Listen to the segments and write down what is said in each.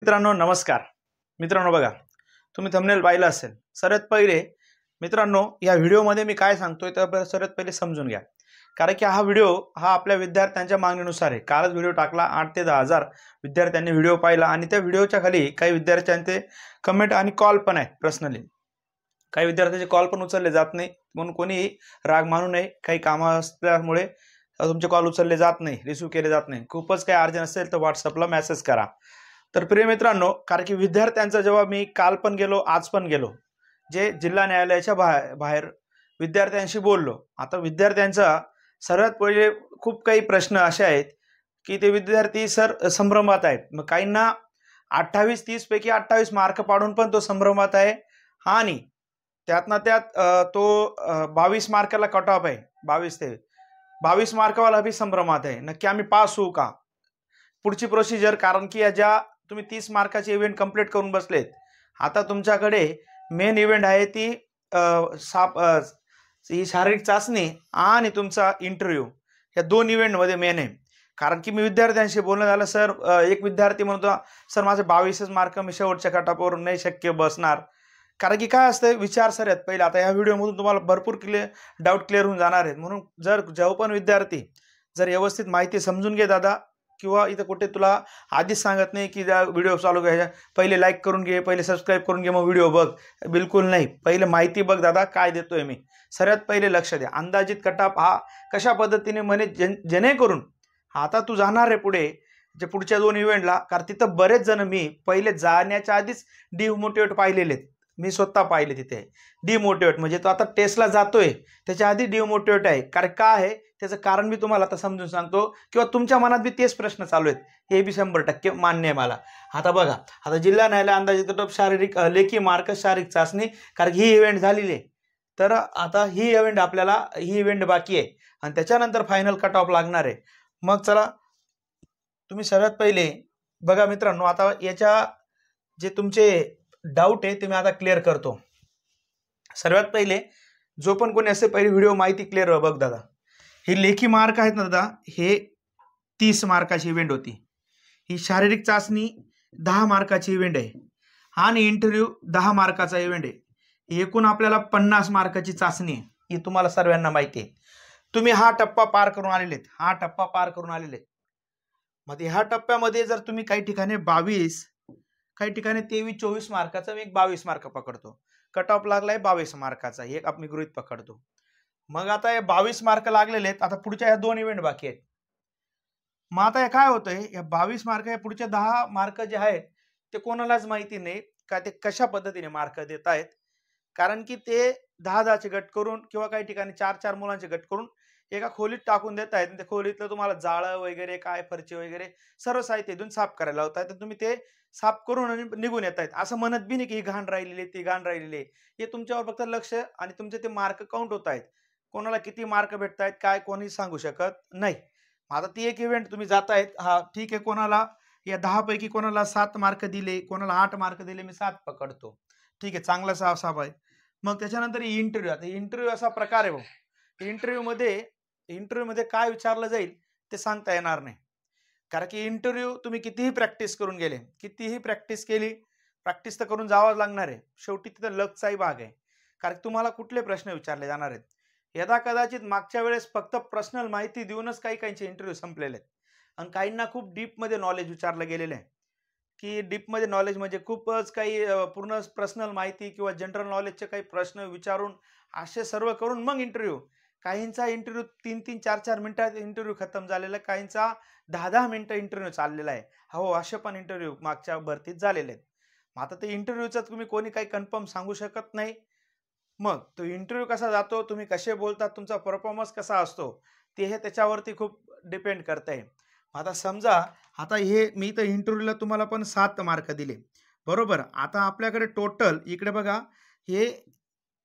मित्रांनो नमस्कार. मित्रांनो बघा, तुम्ही थंबनेल पाहिलं असेल. सर्वात पहिले मित्रांनो या व्हिडिओमध्ये मी काय सांगतोय तर सर्वात पहिले समजून घ्या. कारण की हा व्हिडिओ आपल्या विद्यार्थ्यांच्या मागणीनुसार आहे. कालच व्हिडिओ टाकला, 8 ते 10,000 विद्यार्थ्यांनी व्हिडिओ पाहिला आणि त्या व्हिडिओच्या खाली काही विद्यार्थ्यांचे कमेंट आणि कॉल पण आहेत पर्सनली. काही विद्यार्थ्यांचे कॉल पण उचलले जात नाही, म्हणून कोणीही राग मानू नये. काही कामं असल्यामुळे तुमचे कॉल उचलले जात नाही, रिसीव्ह केले जात नाही. खूपच काही अर्जंट असेल तर व्हॉट्सअपला मेसेज करा. तर प्रिय मित्रांनो, कारण की विद्यार्थ्यांचा जेव्हा मी काल पण गेलो, आज पण गेलो, जे जिल्हा न्यायालयाच्या बाहेर विद्यार्थ्यांशी बोललो. आता विद्यार्थ्यांचा सर्वात पहिले खूप काही प्रश्न असे आहेत की ते विद्यार्थी संभ्रमात आहेत. मग काहींना 28-30 पैकी 28 मार्क पाडून पण तो संभ्रमात आहे आणि त्यातनं त्यात तो 22 मार्काला कट ऑफ आहे. 22 मार्कवाला बी संभ्रमात आहे. नक्की आम्ही पास होऊ का? पुढची प्रोसिजर, कारण की या ज्या तुम्ही 30 मार्काचे इव्हेंट कंप्लीट करून बसलेत, आता तुमच्याकडे मेन इव्हेंट आहे ती ही शारीरिक चाचणी आणि तुमचा इंटरव्ह्यू. या दोन इव्हेंटमध्ये मेन आहे. कारण की मी विद्यार्थ्यांशी बोलणं झालं, सर एक विद्यार्थी म्हणतो, सर माझे 22च मार्क, मी शेवटच्या कटापावरून नाही शक्य बसणार. कारण की काय असतं, विचार सर आहेत पहिले. आता या व्हिडिओमधून तुम्हाला भरपूर डाऊट क्लिअर होऊन जाणार आहेत. म्हणून जेव्हा पण विद्यार्थी जर व्यवस्थित माहिती समजून घे दादा, किंवा इथं कुठे तुला आधीच सांगत नाही की व्हिडिओ चालू घ्यायच्या पहिले लाईक करून घे, पहिले सबस्क्राईब करून घे, मग व्हिडिओ बघ. बिलकुल नाही, पहिले माहिती बघ दादा, काय देतोय मी. सर्वात पहिले लक्ष द्या. अंदाजित कटाप कशा पद्धतीने म्हणे जेणेकरून आता तू जाणार आहे पुढे जे पुढच्या 2 इव्हेंटला. कारण तिथं बरेच जण मी पहिले जाण्याच्या आधीच डिमोटिवेट पाहिलेले आहेत. मी स्वतः पाहिले तिथे डिमोटिवेट, म्हणजे तो आता टेस्टला जातोय त्याच्या आधी डिमोटिवेट आहे. कारण काय आहे त्याचं कारण मी तुम्हाला आता समजून सांगतो, किंवा तुमच्या मनात बी तेच प्रश्न चालू आहेत, हे बी 100% मान्य आहे मला. आता बघा, आता जिल्हा न्यायालय अंदाजित कट ऑफ शारीरिक लेखी मार्क शारीरिक चाचणी, कारण ही इव्हेंट झालेली आहे. तर आता ही इव्हेंट बाकी आहे आणि त्याच्यानंतर फायनल कट ऑफ लागणार आहे. मग चला, तुम्ही सर्वात पहिले बघा मित्रांनो, आता याच्या जे तुमचे डाऊट आहे ते मी आता क्लिअर करतो. सर्वात पहिले जो पण कोणी असे पहिले व्हिडिओ माहिती क्लिअर बघ दादा. ही लेखी मार्क आहेत ना दादा, हे 30 मार्काची इव्हेंट होती. ही शारीरिक चाचणी 10 मार्काची इव्हेंट आहे आणि इंटरव्ह्यू 10 मार्काचा इव्हेंट आहे. एकूण आपल्याला 50 मार्काची चाचणी आहे. ही तुम्हाला सर्वांना माहिती आहे. तुम्ही हा टप्पा पार करून आलेले. मध्ये ह्या टप्प्यामध्ये जर तुम्ही काही ठिकाणी 22, काही ठिकाणी 23-24 मार्काचा, मी एक 22 मार्क पकडतो. कट ऑफ लागलाय 22 मार्काचा, एक आपण गृहीत पकडतो. मग आता हे 22 मार्क लागलेले आहेत. आता पुढच्या ह्या 2 इव्हेंट बाकी आहेत. मग आता काय होतंय, या 22 मार्क, या पुढच्या 10 मार्क जे आहेत ते कोणालाच माहिती नाही का ते कशा पद्धतीने मार्क देत आहेत. कारण की ते 10-10चे गट करून किंवा काही ठिकाणी 4-4 मुलांचे गट करून एका खोलीत टाकून देत आहेत. त्या खोलीतलं तुम्हाला जाळं वगैरे, काय फरची वगैरे सर्व साहित्य देऊन साफ करायला होत आहे. तर तुम्ही ते साफ करून निघून येत आहेत. असं म्हणत बी नाही की ही घाण राहिलेली, ती घाण राहिलेली. हे तुमच्यावर फक्त लक्ष आणि तुमचे ते मार्क काउंट होत आहेत. कोणाला किती मार्क भेटत आहेत काय कोणी सांगू शकत नाही. आता ती एक इव्हेंट तुम्ही जातायत, हा ठीक आहे, कोणाला या 10 पैकी कोणाला 7 मार्क दिले, कोणाला 8 मार्क दिले, मी 7 पकडतो, ठीक आहे, चांगला साफ आहे. मग त्याच्यानंतर इंटरव्ह्यू. आता इंटरव्ह्यू असा प्रकार आहे भाऊ, इंटरव्ह्यू मध्ये काय विचारलं जाईल ते सांगता येणार नाही. कारण की इंटरव्ह्यू तुम्ही कितीही प्रॅक्टिस करून गेले, कितीही प्रॅक्टिस केली, प्रॅक्टिस तर करून जावंच लागणार आहे. शेवटी तिथं लकचाही भाग आहे. कारण तुम्हाला कुठले प्रश्न विचारले जाणार आहेत. यदा कदाचित मागच्या वेळेस फक्त पर्सनल माहिती देऊनच काही इंटरव्ह्यू संपलेले आहेत आणि काहींना खूप डीपमध्ये नॉलेज विचारलं गेलेलं आहे. की डीपमध्ये नॉलेज म्हणजे खूपच काही पूर्ण पर्सनल माहिती किंवा जनरल नॉलेजचे काही प्रश्न विचारून असे सर्व करून मग इंटरव्ह्यू. काहींचा इंटरव्ह्यू 3-3, 4-4 मिनिटात इंटरव्ह्यू खतम झालेला आहे, काहींचा 10-10 मिनिटं इंटरव्ह्यू चाललेला आहे. हो, असे पण इंटरव्ह्यू मागच्या भरतीत झालेले आहेत. आता ते इंटरव्ह्यूचं तुम्ही कोणी काही कन्फर्म सांगू शकत नाही. मग तो इंटरव्ह्यू कसा जातो, तुम्ही कसे बोलतात, तुमचा परफॉर्मन्स कसा असतो, ते हे त्याच्यावरती खूप डिपेंड करतंय. आता समजा, आता हे मी तर इंटरव्ह्यूला तुम्हाला पण 7 मार्क दिले, बरोबर. आता आपल्याकडे टोटल इकडे बघा, हे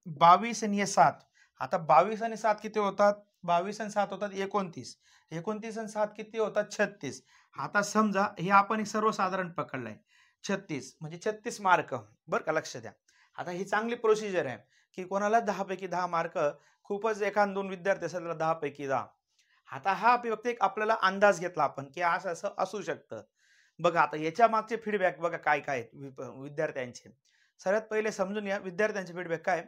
22 आणि हे 7. आता 22 आणि 7 किती होतात? 22 आणि 7 होतात 29. 29 आणि 7 किती होतात? 36. आता समजा हे आपण एक सर्वसाधारण पकडलाय, 36 म्हणजे 36 मार्क, बरं का, लक्ष द्या. आता ही चांगली प्रोसिजर आहे की कोणाला 10 पैकी 10 मार्क, खूपच एखाद 2 विद्यार्थी असेल तर 10 पैकी 10. आता हा फक्त एक आपल्याला अंदाज घेतला आपण की असं असं असू शकतं. बघा आता याच्या मागचे फीडबॅक बघा काय काय आहेत विद्यार्थ्यांचे. सर्वात पहिले समजून घ्या विद्यार्थ्यांचे फीडबॅक काय.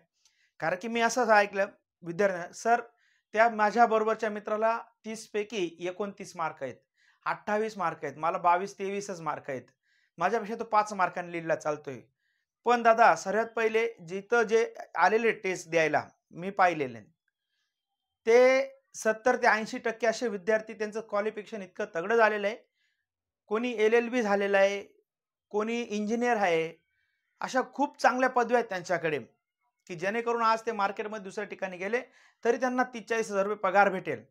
कारण की मी असंच ऐकलं विद्यार्थ्यांना, सर त्या माझ्या बरोबरच्या मित्राला 30 पैकी 29 मार्क आहेत, 28 मार्क आहेत, मला 22-23च मार्क आहेत, माझ्यापेक्षा तो 5 मार्कांनी लीडला चालतोय. पण दादा सर्वात पहिले जिथं जे आलेले टेस्ट द्यायला मी पाहिलेले, ते 70 ते 80% असे विद्यार्थी त्यांचं क्वालिफिकेशन इतकं तगडं झालेलं आहे. कोणी LLB झालेलं आहे, कोणी इंजिनियर आहे. अशा खूप चांगल्या पदव्या आहेत त्यांच्याकडे, की जेणेकरून आज ते मार्केटमध्ये दुसऱ्या ठिकाणी गेले तरी त्यांना 30-40,000 रुपये पगार भेटेल.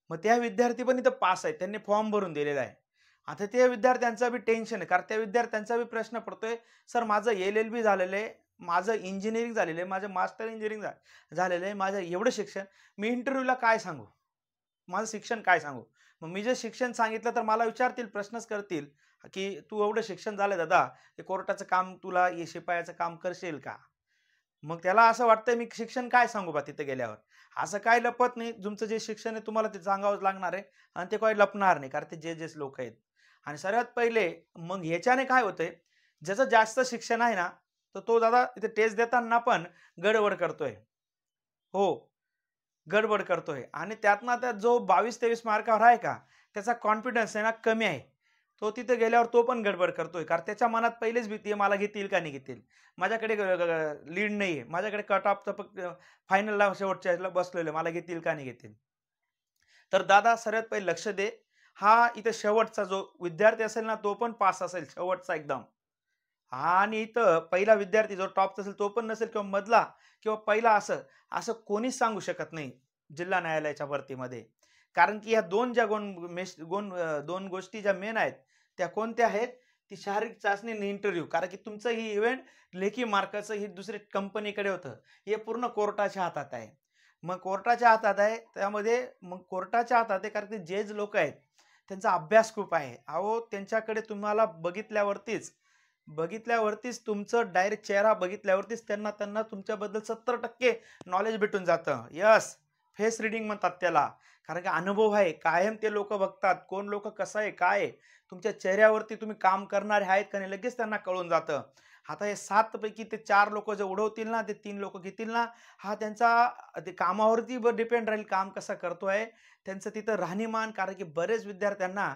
मग त्या विद्यार्थी पण इथं पास आहेत, त्यांनी फॉर्म भरून दिलेला आहे. आता त्या विद्यार्थ्यांचा बी टेन्शन आहे, कारण त्या विद्यार्थ्यांचा बी प्रश्न पडतोय, सर माझं LLB झालेलं आहे, माझं इंजिनिअरिंग झालेलं आहे, माझं मास्टर इंजिनिअरिंग झालेलं आहे, माझं एवढं शिक्षण, मी इंटरव्ह्यूला काय सांगू, माझं शिक्षण काय सांगू. मग मी जे शिक्षण सांगितलं तर मला विचारतील, प्रश्नच करतील, की तू एवढं शिक्षण झालं दादा, हे कोर्टाचं काम तुला, हे शिपायाचं काम करशील का. मग त्याला असं वाटतंय मी शिक्षण काय सांगू बा तिथे गेल्यावर. असं काय लपत नाही, तुमचं जे शिक्षण आहे तुम्हाला ते सांगावंच लागणार आहे आणि ते काही लपणार नाही, कारण ते जे लोक आहेत. आणि सर्वात पहिले मग ह्याच्याने काय होतंय, ज्याचं जास्त शिक्षण आहे ना, तर तो दादा इथे टेस्ट देताना पण गडबड करतोय. हो, गडबड करतोय आणि त्यातनं त्यात जो 22-23 मार्कावर आहे का, त्याचा कॉन्फिडन्स आहे ना कमी आहे. तो तिथे गेल्यावर तो पण गडबड करतोय, कारण त्याच्या मनात पहिलेच भीती आहे, मला घेतील का नाही घेतील. माझ्याकडे लीड नाहीये, माझ्याकडे कट ऑफ तर फक्त फायनलला शेवटच्या ह्याला बसलेलो आहे, मला घेतील का नाही घेतील. तर दादा सर्वात पहिले लक्ष दे, हा इथे शेवटचा जो विद्यार्थी असेल ना, तो पण पास असेल शेवटचा एकदम. आणि इथं पहिला विद्यार्थी जो टॉपचा असेल तो पण नसेल, किंवा मधला किंवा पहिला, असं असं कोणीच सांगू शकत नाही जिल्हा न्यायालयाच्या भरतीमध्ये. कारण की ह्या दोन ज्या दोन गोष्टी ज्या मेन आहेत, त्या कोणत्या आहेत, ती शारीरिक चाचणी आणि इंटरव्ह्यू. कारण की तुमचं ही इव्हेंट लेखी मार्काचं ही दुसरी कंपनीकडे होतं, हे पूर्ण कोर्टाच्या हातात आहे. मग कोर्टाच्या हातात आहे, त्यामध्ये मग कोर्टाच्या हातात आहे, कारण की जे लोक आहेत त्यांचा अभ्यास खूप आहे. अहो त्यांच्याकडे तुम्हाला बघितल्यावरतीच तुमचं डायरेक्ट चेहरा बघितल्यावरतीच त्यांना त्यांना तुमच्याबद्दल 70% नॉलेज भेटून जातं. यस, फेस रीडिंग म्हणतात त्याला. कारण की अनुभव आहे, कायम ते लोक बघतात, कोण लोक कसं आहे, काय आहे, तुमच्या चेहऱ्यावरती तुम्ही काम करणारे आहेत का नाही लगेच त्यांना कळून जातं. आता हे 7 पैकी ते 4 लोक जे उडवतील ना, ते 3 लोक घेतील ना, हा त्यांचा ते कामावरती डिपेंड राहील, काम कसं करतोय त्यांचं तिथं राहणीमान. कारण की बरेच विद्यार्थ्यांना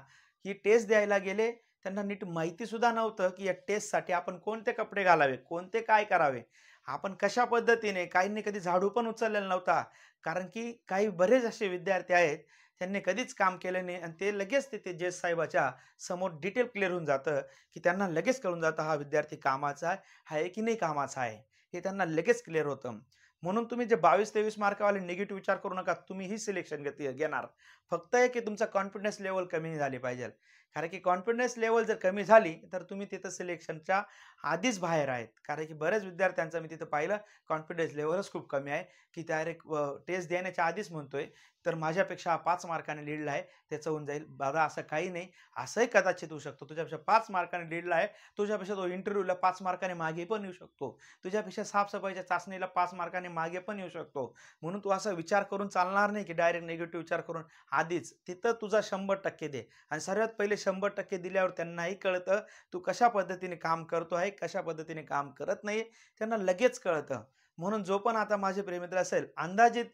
ही टेस्ट द्यायला गेले, त्यांना नीट माहिती सुद्धा नव्हतं, की या टेस्टसाठी आपण कोणते कपडे घालावे, कोणते काय करावे, आपण कशा पद्धतीने. काहींनी कधी झाडू पण उचललेला नव्हता, कारण की काही बरेच असे विद्यार्थी आहेत, त्यांनी कधीच काम केलं नाही आणि ते लगेच तिथे जज साहेबाच्या समोर डिटेल क्लिअर होऊन जातं, की त्यांना लगेच कळून जातं हा विद्यार्थी कामाचा आहे की नाही कामाचा आहे, हे त्यांना लगेच क्लिअर होतं. म्हणून तुम्ही जे 22-23 मार्कावाले निगेटिव्ह विचार करू नका, तुम्ही ही सिलेक्शन घेणार. फक्त आहे की तुमचा कॉन्फिडन्स लेवल कमी झाली पाहिजे. कारण की कॉन्फिडन्स लेवल जर कमी झाली तर तुम्ही तिथं सिलेक्शनच्या आधीच बाहेर आहेत. कारण की बऱ्याच विद्यार्थ्यांचं मी तिथं पाहिलं, कॉन्फिडन्स लेवलच खूप कमी आहे, की डायरेक्ट टेस्ट देण्याच्या आधीच म्हणतोय, तर माझ्यापेक्षा 5 मार्काने लीडला आहे, त्याचं होऊन जाईल. दादा असं काही नाही, असंही कदाचित होऊ शकतो, तुझ्यापेक्षा 5 मार्काने लीडला आहे, तुझ्यापेक्षा तो इंटरव्ह्यूला 5 मार्काने मागे पण येऊ शकतो, तुझ्यापेक्षा साफसफाईच्या चाचणीला 5 मार्काने मागे पण येऊ शकतो. म्हणून तू असा विचार करून चालणार नाही, की डायरेक्ट निगेटिव्ह विचार करून. आधीच तिथं तुझा 100% दे आणि सर्वात पहिले 100% दिल्यावर त्यांनाही कळतं तू कशा पद्धतीने काम करतो आहे, कशा पद्धतीने काम करत नाही, त्यांना लगेच कळतं. म्हणून जो पण आता माझे प्रेमित्र असेल, अंदाजित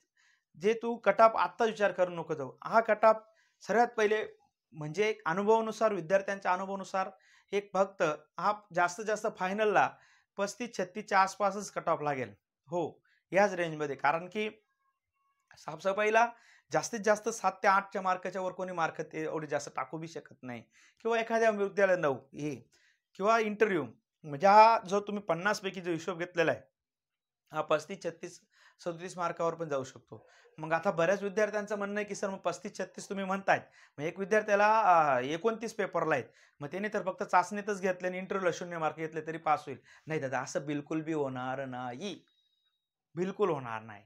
जे तू कटाप आत्ता विचार करू नको जाऊ. हा कटाप सर्वात पहिले म्हणजे एक अनुभवानुसार, विद्यार्थ्यांच्या अनुभवानुसार एक फक्त हा जास्तीत जास्त फायनलला 35-36च्या आसपासच कट लागेल. हो, याच रेंजमध्ये. कारण की साफसफाईला जास्तीत जास्त 7 ते 8च्या मार्काच्या वर कोणी मार्क ते एवढे जास्त टाकू बी शकत नाही, किंवा एखाद्या विद्यालय 9 हे, किंवा इंटरव्ह्यू म्हणजे हा जो तुम्ही 50 पैकी जो हिशोब घेतलेला आहे, हा 35, 36, 37 मार्कावर पण जाऊ शकतो. मग आता बऱ्याच विद्यार्थ्यांचं म्हणणं आहे, की सर मग 35-36 तुम्ही म्हणतायत, मग एक विद्यार्थ्याला 29 पेपरला आहेत, मग त्याने तर फक्त चाचणीतच घेतले आणि इंटरव्ह्यूला 0 मार्क घेतले तरी पास होईल. नाही दादा, असं बिलकुल बी होणार नाही, बिलकुल होणार नाही.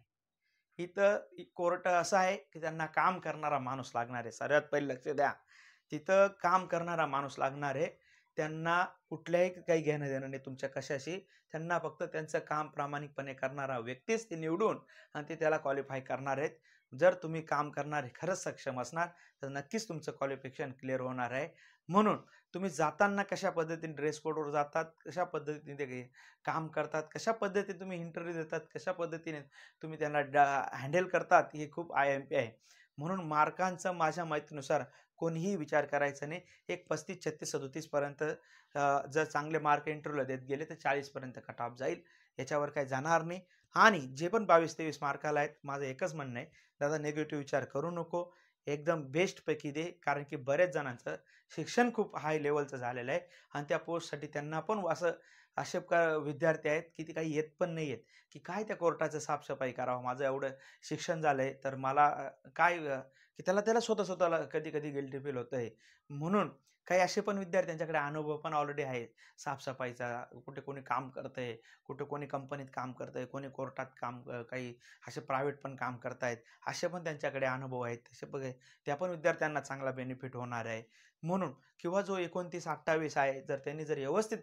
इथं कोर्ट असं आहे, की त्यांना काम करणारा माणूस लागणार आहे. सर्वात पहिले लक्ष द्या, तिथं काम करणारा माणूस लागणार आहे. त्यांना कुठल्याही काही घेणं देणं नाही तुमच्या कशाशी. त्यांना फक्त त्यांचं काम प्रामाणिकपणे करणारा व्यक्तीच ते निवडून आणि ते त्याला क्वालिफाय करणार आहेत. जर तुम्ही काम करणारे खरंच सक्षम असणार तर नक्कीच तुमचं क्वालिफिकेशन क्लिअर होणार आहे. म्हणून तुम्ही जाताना कशा पद्धतीने ड्रेस कोडवर जातात, कशा पद्धतीने ते काम करतात, कशा पद्धतीने तुम्ही इंटरव्ह्यू देतात, कशा पद्धतीने तुम्ही त्यांना हँडल करतात, हे खूप IMP आहे. म्हणून मार्कांचा माझ्या माहितीनुसार कोणीही विचार करायचा नाही. एक 35, 36, 37 पर्यंत जर चांगले मार्क इंटरव्ह्यूला देत गेले तर 40 पर्यंत कट ऑफ जाईल. याच्यावर काही जाणार नाही. आणि जे पण 22-23 मार्काला आहेत, माझं एकच म्हणणं आहे, दादा निगेटिव्ह विचार करू नको. एकदम बेस्टपैकी दे. कारण की बऱ्याच जणांचं शिक्षण खूप हाय लेव्हलचं झालेलं आहे आणि त्या पोस्टसाठी त्यांना पण असे विद्यार्थी आहेत की ते काही येत पण नाही आहेत, की काय त्या कोर्टाचं साफसफाई करावं. माझं एवढं शिक्षण झालंय तर मला की त्याला स्वतःला कधी-कधी गिल्टी फील होतंय. म्हणून काही असे पण विद्यार्थ्यांच्याकडे अनुभव पण ऑलरेडी आहे साफसफाईचा. कुठे कोणी काम करतंय, कुठे कोणी कंपनीत काम करतंय, कोणी कोर्टात काही असे प्रायव्हेट पण काम करतायत. असे पण त्यांच्याकडे अनुभव आहेत. तसे त्या पण विद्यार्थ्यांना चांगला बेनिफिट होणार आहे. म्हणून किंवा जो 29-28 आहे, जर त्यांनी जर व्यवस्थित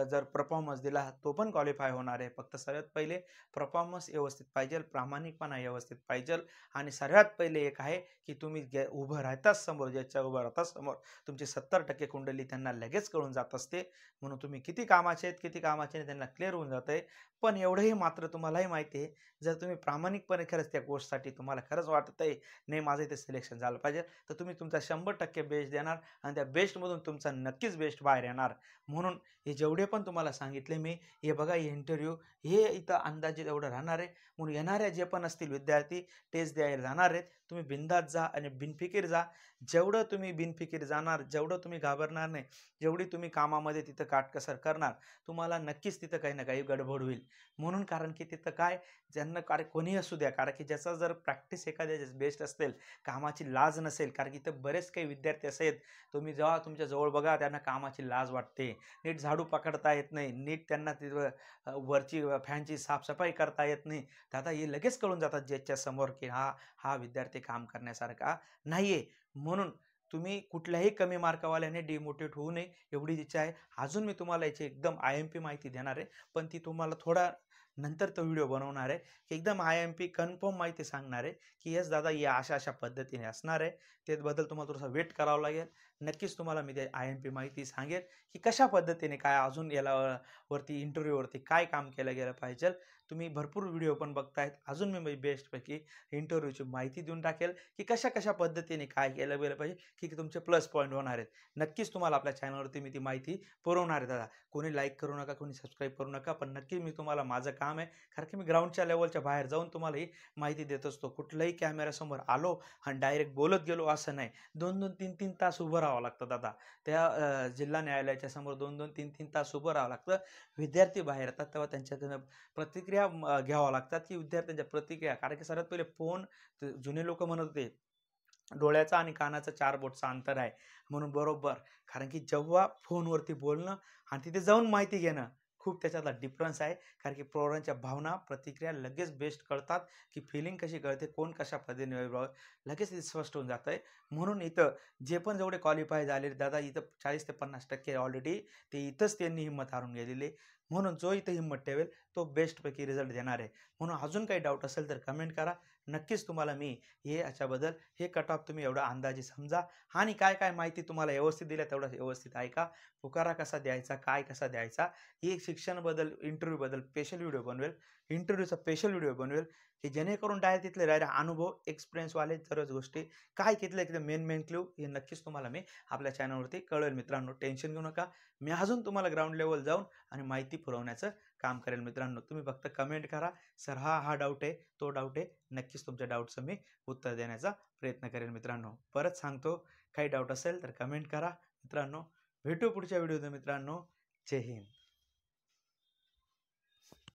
जर परफॉर्मन्स दिला, तो पण क्वालिफाय होणार आहे. फक्त सर्वात पहिले परफॉर्मन्स व्यवस्थित पाहिजे, प्रामाणिकपणा व्यवस्थित पाहिजे आणि सर्वात पहिले एक आहे, की तुम्ही उभं राहताच समोर, ज्याच्या उभं राहताच समोर तुमची 70% कुंडली त्यांना लगेच कळून जात असते. म्हणून तुम्ही किती कामाचे आहेत, किती कामाचे नाही त्यांना क्लिअर होऊन जातंय. पण एवढंही मात्र तुम्हालाही माहिती आहे, जर तुम्ही प्रामाणिकपणे खरंच त्या पोस्टसाठी तुम्हाला खरंच वाटतंय, नाही माझं इथे सिलेक्शन झालं पाहिजे, तर तुम्ही तुमचा 100% बेस्ट देणार आणि त्या बेस्टमधून तुमचा नक्कीच बेस्ट बाहेर येणार. म्हणून हे जेवढे पण तुम्हाला सांगितले मी, हे बघा हे इंटरव्ह्यू हे इथं अंदाजे एवढं राहणार आहे. म्हणून येणाऱ्या जे पण असतील विद्यार्थी टेस्ट द्यायला जाणार आहेत, तुम्ही बिनधास्त जा आणि बिनफिकीर जा. जेवढं तुम्ही बिनफिकीर जाणार, जेवढं तुम्ही घाबरणार नाही, जेवढी तुम्ही कामामध्ये तिथं काटकसर करणार, तुम्हाला नक्कीच तिथं काही ना काही गडबड होईल. म्हणून कारण की तिथं काय ज्यांना कोणीही असू द्या, कारण की ज्याचा जर प्रॅक्टिस एखाद्या बेस्ट असेल, कामाची लाज नसेल, कारण की इथं बरेच काही विद्यार्थी असे आहेत, तुम्ही जेव्हा तुमच्या जवळ बघा त्यांना कामाची लाज वाटते. नीट झाडू पकडता येत नाही, नीट त्यांना तिथं वरची फॅनची साफसफाई करता येत नाही. तर आता हे लगेच कळून जातात ज्याच्या समोर की हा विद्यार्थी काम करण्यासारखा नाहीये. म्हणून तुम्ही कुठल्याही कमी मार्कवाल्याने डिमोटिव्हेट होऊ नये एवढी इच्छा आहे. अजून मी तुम्हाला याची एकदम IMP माहिती देणार आहे, पण ती तुम्हाला थोडा नंतर तो व्हिडिओ बनवणार आहे, की एकदम IMP कन्फर्म माहिती सांगणार आहे, की येस दादा या अशा-अशा पद्धतीने असणार आहे. त्याबद्दल तुम्हाला थोडंसं वेट करावं लागेल. नक्कीच तुम्हाला मी ते IMP माहिती सांगेल, की कशा पद्धतीने काय अजून याला वरती इंटरव्ह्यूवरती काय काम केलं गेलं पाहिजे. तुम्ही भरपूर व्हिडिओ पण बघतायत. अजून मी बेस्टपैकी इंटरव्ह्यूची माहिती देऊन टाकेल, की कशा-कशा पद्धतीने काय केलं गेलं पाहिजे, की तुमचे प्लस पॉईंट होणार आहेत. नक्कीच तुम्हाला आपल्या चॅनलवरती मी ती माहिती पुरवणार आहे दादा. कोणी लाईक करू नका, कोणी सबस्क्राईब करू नका, पण नक्की मी तुम्हाला माझं काम आहे. कारण की मी ग्राउंडच्या लेव्हलच्या बाहेर जाऊन तुम्हाला ही माहिती देत असतो. कुठल्याही कॅमेऱ्यासमोर आलो आणि डायरेक्ट बोलत गेलो असं नाही. 2-2, 3-3 तास उभं राहावं लागतं दादा. त्या जिल्हा न्यायालयाच्या समोर 2-2, 3-3 तास उभं राहावं लागतं. विद्यार्थी बाहेर येतात तेव्हा त्यांच्याकडनं प्रतिक्रिया घ्याव्या लागतात, की विद्यार्थ्यांच्या प्रतिक्रिया. कारण की सर्वात पहिले फोन जुने लोकं म्हणत होते, डोळ्याचा आणि कानाचा 4 बोटचं अंतर आहे. म्हणून बरोबर. कारण की जेव्हा फोनवरती बोलणं आणि तिथे जाऊन माहिती घेणं, खूप त्याच्यातला डिफरन्स आहे. कारण की पोरांच्या भावना, प्रतिक्रिया लगेच बेस्ट कळतात, की फिलिंग कशी कळते, कोण कशा पद्धतीने लगेच ते स्पष्ट होऊन जातंय. म्हणून इथं जे पण जेवढे क्वालिफाय झाले दादा, इथं 40% ते 50% ऑलरेडी ते इथंच त्यांनी हिंमत हारून गेलेली आहे. म्हणून जो इथं हिंमत ठेवेल, तो बेस्टपैकी रिझल्ट देणार आहे. म्हणून अजून काही डाऊट असेल तर कमेंट करा. नक्कीच तुम्हाला मी याच्याबद्दल हे कट ऑफ तुम्ही एवढा अंदाजे समजा आणि काय-काय माहिती तुम्हाला व्यवस्थित दिल्या तेवढं व्यवस्थित ऐका. पुकारा कसा द्यायचा, काय कसा द्यायचा, ही शिक्षणाबद्दल, इंटरव्ह्यूबद्दल स्पेशल व्हिडिओ बनवेल. इंटरव्ह्यूचा स्पेशल व्हिडिओ बनवेल, की जेणेकरून डायरेक्ट अनुभव, एक्सपिरियन्सवाले सर्वच गोष्टी काय घेतलं मेन क्लू हे नक्कीच तुम्हाला मी आपल्या चॅनलवरती कळवेल मित्रांनो. टेन्शन घेऊ नका. मी अजून तुम्हाला ग्राउंड लेव्हल जाऊन आणि माहिती पुरवण्याचं काम करेल मित्रांनो. तुम्ही फक्त कमेंट करा, सर हा डाऊट आहे, तो डाऊट आहे. नक्कीच तुमच्या डाऊटचं मी उत्तर देण्याचा प्रयत्न करेल मित्रांनो. परत सांगतो, काही डाऊट असेल तर कमेंट करा मित्रांनो. भेटू पुढच्या व्हिडिओमध्ये मित्रांनो. जय हिंद.